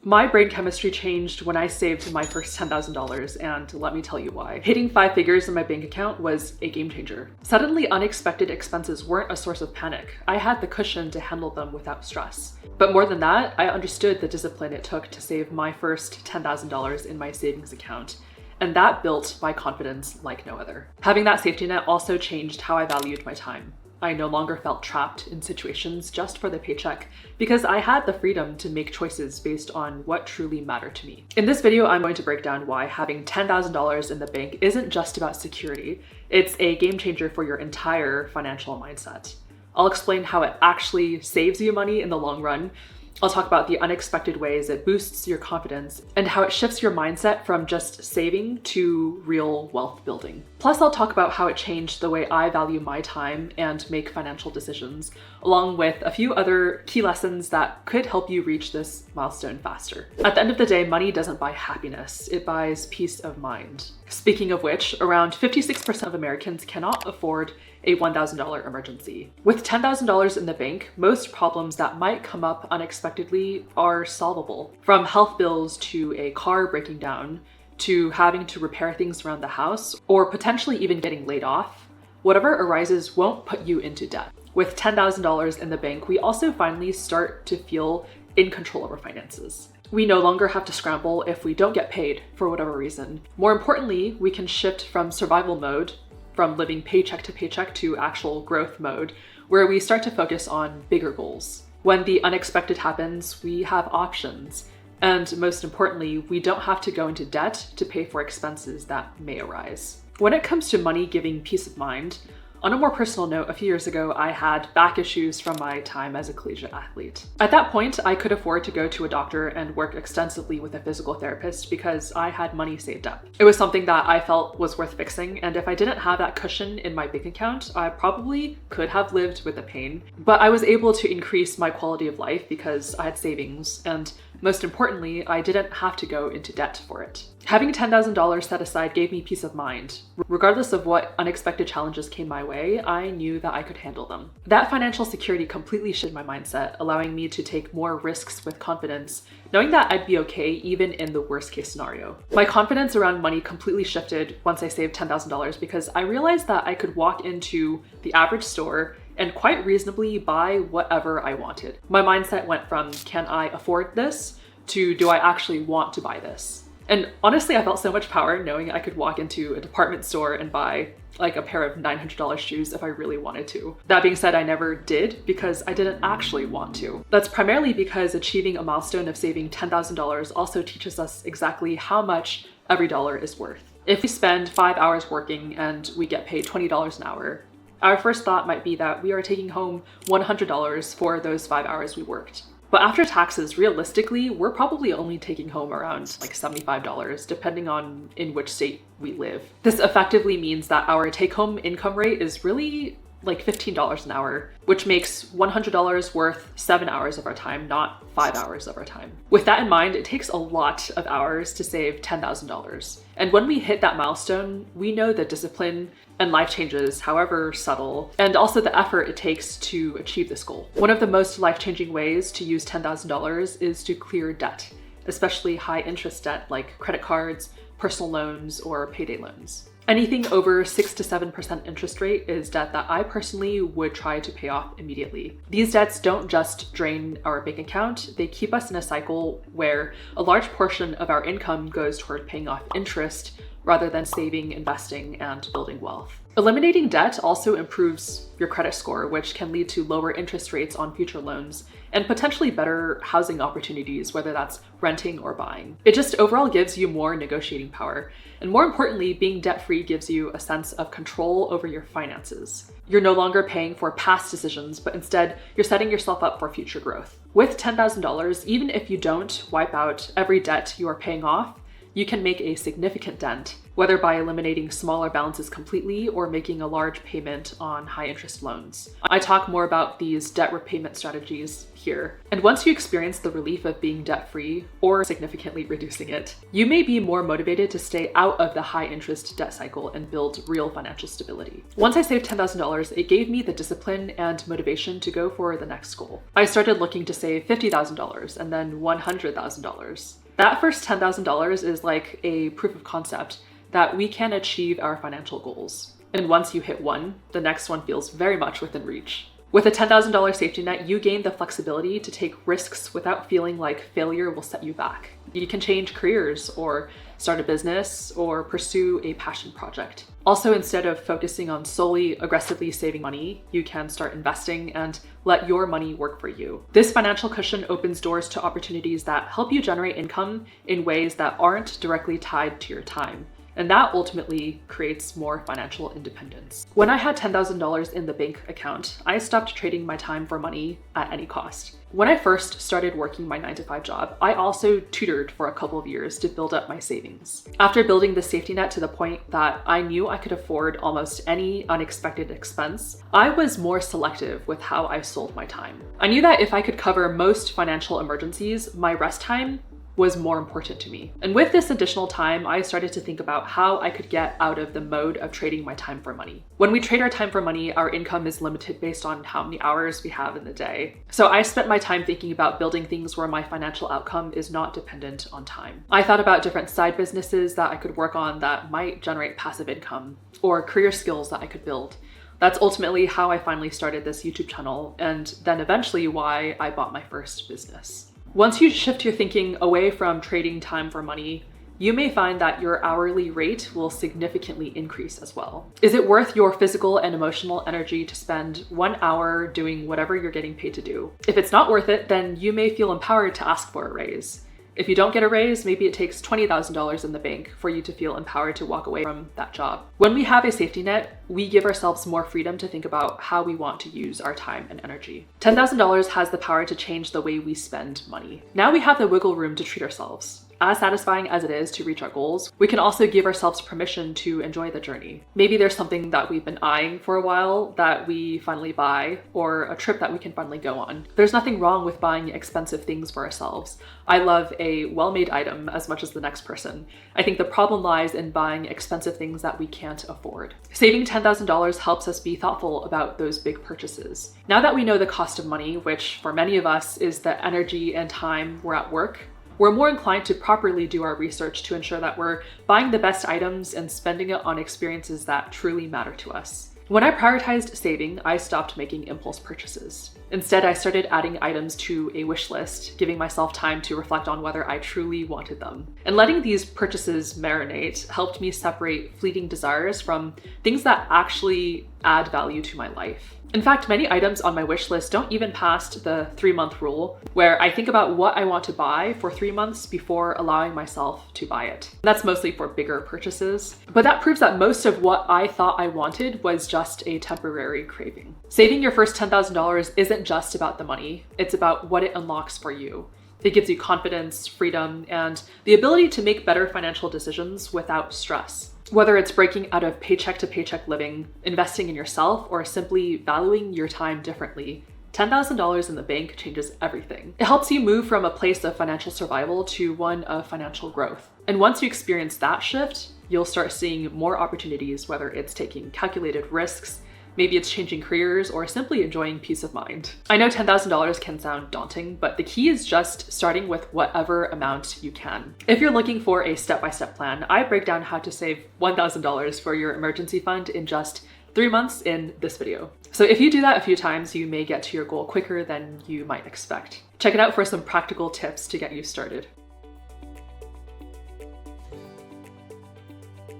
My brain chemistry changed when I saved my first $10,000, and let me tell you why. Hitting 5 figures in my bank account was a game changer. Suddenly, unexpected expenses weren't a source of panic. I had the cushion to handle them without stress. But more than that, I understood the discipline it took to save my first $10,000 in my savings account. And that built my confidence like no other. Having that safety net also changed how I valued my time. I no longer felt trapped in situations just for the paycheck because I had the freedom to make choices based on what truly mattered to me. In this video, I'm going to break down why having $10,000 in the bank isn't just about security. It's a game changer for your entire financial mindset. I'll explain how it actually saves you money in the long run. I'll talk about the unexpected ways it boosts your confidence and how it shifts your mindset from just saving to real wealth building. Plus, I'll talk about how it changed the way I value my time and make financial decisions, along with a few other key lessons that could help you reach this milestone faster. At the end of the day, money doesn't buy happiness, it buys peace of mind. Speaking of which, around 56% of Americans cannot afford a $1,000 emergency. With $10,000 in the bank, most problems that might come up unexpectedly are solvable. From health bills to a car breaking down, to having to repair things around the house, or potentially even getting laid off, whatever arises won't put you into debt. With $10,000 in the bank, we also finally start to feel in control of our finances. We no longer have to scramble if we don't get paid for whatever reason. More importantly, we can shift from survival mode, from living paycheck to paycheck, to actual growth mode, where we start to focus on bigger goals. When the unexpected happens, we have options. And most importantly, we don't have to go into debt to pay for expenses that may arise. When it comes to money giving peace of mind, on a more personal note, a few years ago, I had back issues from my time as a collegiate athlete. At that point, I could afford to go to a doctor and work extensively with a physical therapist because I had money saved up. It was something that I felt was worth fixing, and if I didn't have that cushion in my bank account, I probably could have lived with the pain. But I was able to increase my quality of life because I had savings, and most importantly, I didn't have to go into debt for it. Having $10,000 set aside gave me peace of mind. Regardless of what unexpected challenges came my way, I knew that I could handle them. That financial security completely shifted my mindset, allowing me to take more risks with confidence, knowing that I'd be okay even in the worst case scenario. My confidence around money completely shifted once I saved $10,000 because I realized that I could walk into the average store and quite reasonably buy whatever I wanted. My mindset went from, can I afford this, to do I actually want to buy this? And honestly, I felt so much power knowing I could walk into a department store and buy like a pair of $900 shoes if I really wanted to. That being said, I never did because I didn't actually want to. That's primarily because achieving a milestone of saving $10,000 also teaches us exactly how much every dollar is worth. If we spend 5 hours working and we get paid $20 an hour, our first thought might be that we are taking home $100 for those 5 hours we worked. But after taxes, realistically, we're probably only taking home around like $75, depending on in which state we live. This effectively means that our take-home income rate is really like $15 an hour, which makes $100 worth 7 hours of our time, not 5 hours of our time. With that in mind, it takes a lot of hours to save $10,000. And when we hit that milestone, we know the discipline and life changes, however subtle, and also the effort it takes to achieve this goal. One of the most life-changing ways to use $10,000 is to clear debt, especially high interest debt like credit cards, personal loans, or payday loans. Anything over 6 to 7% interest rate is debt that I personally would try to pay off immediately. These debts don't just drain our bank account, they keep us in a cycle where a large portion of our income goes toward paying off interest rather than saving, investing, and building wealth. Eliminating debt also improves your credit score, which can lead to lower interest rates on future loans and potentially better housing opportunities, whether that's renting or buying. It just overall gives you more negotiating power. And more importantly, being debt-free gives you a sense of control over your finances. You're no longer paying for past decisions, but instead you're setting yourself up for future growth. With $10,000, even if you don't wipe out every debt you are paying off, you can make a significant dent, whether by eliminating smaller balances completely or making a large payment on high-interest loans. I talk more about these debt repayment strategies here. And once you experience the relief of being debt-free or significantly reducing it, you may be more motivated to stay out of the high-interest debt cycle and build real financial stability. Once I saved $10,000, it gave me the discipline and motivation to go for the next goal. I started looking to save $50,000 and then $100,000. That first $10,000 is like a proof of concept that we can achieve our financial goals. And once you hit one, the next one feels very much within reach. With a $10,000 safety net, you gain the flexibility to take risks without feeling like failure will set you back. You can change careers or start a business or pursue a passion project. Also, instead of focusing on solely aggressively saving money, you can start investing and let your money work for you. This financial cushion opens doors to opportunities that help you generate income in ways that aren't directly tied to your time. And that ultimately creates more financial independence. When I had $10,000 in the bank account, I stopped trading my time for money at any cost. When I first started working my 9-to-5 job, I also tutored for a couple of years to build up my savings. After building the safety net to the point that I knew I could afford almost any unexpected expense, I was more selective with how I sold my time. I knew that if I could cover most financial emergencies, my rest time was more important to me. And with this additional time, I started to think about how I could get out of the mode of trading my time for money. When we trade our time for money, our income is limited based on how many hours we have in the day. So I spent my time thinking about building things where my financial outcome is not dependent on time. I thought about different side businesses that I could work on that might generate passive income, or career skills that I could build. That's ultimately how I finally started this YouTube channel, and then eventually why I bought my first business. Once you shift your thinking away from trading time for money, you may find that your hourly rate will significantly increase as well. Is it worth your physical and emotional energy to spend 1 hour doing whatever you're getting paid to do? If it's not worth it, then you may feel empowered to ask for a raise. If you don't get a raise, maybe it takes $20,000 in the bank for you to feel empowered to walk away from that job. When we have a safety net, we give ourselves more freedom to think about how we want to use our time and energy. $10,000 has the power to change the way we spend money. Now we have the wiggle room to treat ourselves. As satisfying as it is to reach our goals, we can also give ourselves permission to enjoy the journey. Maybe there's something that we've been eyeing for a while that we finally buy, or a trip that we can finally go on. There's nothing wrong with buying expensive things for ourselves. I love a well-made item as much as the next person. I think the problem lies in buying expensive things that we can't afford. Saving $10,000 helps us be thoughtful about those big purchases. Now that we know the cost of money, which for many of us is the energy and time we're at work, we're more inclined to properly do our research to ensure that we're buying the best items and spending it on experiences that truly matter to us. When I prioritized saving, I stopped making impulse purchases. Instead, I started adding items to a wish list, giving myself time to reflect on whether I truly wanted them. And letting these purchases marinate helped me separate fleeting desires from things that actually add value to my life. In fact, many items on my wish list don't even pass the 3-month rule, where I think about what I want to buy for 3 months before allowing myself to buy it. That's mostly for bigger purchases, but that proves that most of what I thought I wanted was just a temporary craving. Saving your first $10,000 isn't just about the money, it's about what it unlocks for you. It gives you confidence, freedom, and the ability to make better financial decisions without stress. Whether it's breaking out of paycheck to paycheck living, investing in yourself, or simply valuing your time differently, $10,000 in the bank changes everything. It helps you move from a place of financial survival to one of financial growth. And once you experience that shift, you'll start seeing more opportunities, whether it's taking calculated risks, maybe it's changing careers, or simply enjoying peace of mind. I know $10,000 can sound daunting, but the key is just starting with whatever amount you can. If you're looking for a step-by-step plan, I break down how to save $1,000 for your emergency fund in just 3 months in this video. So if you do that a few times, you may get to your goal quicker than you might expect. Check it out for some practical tips to get you started.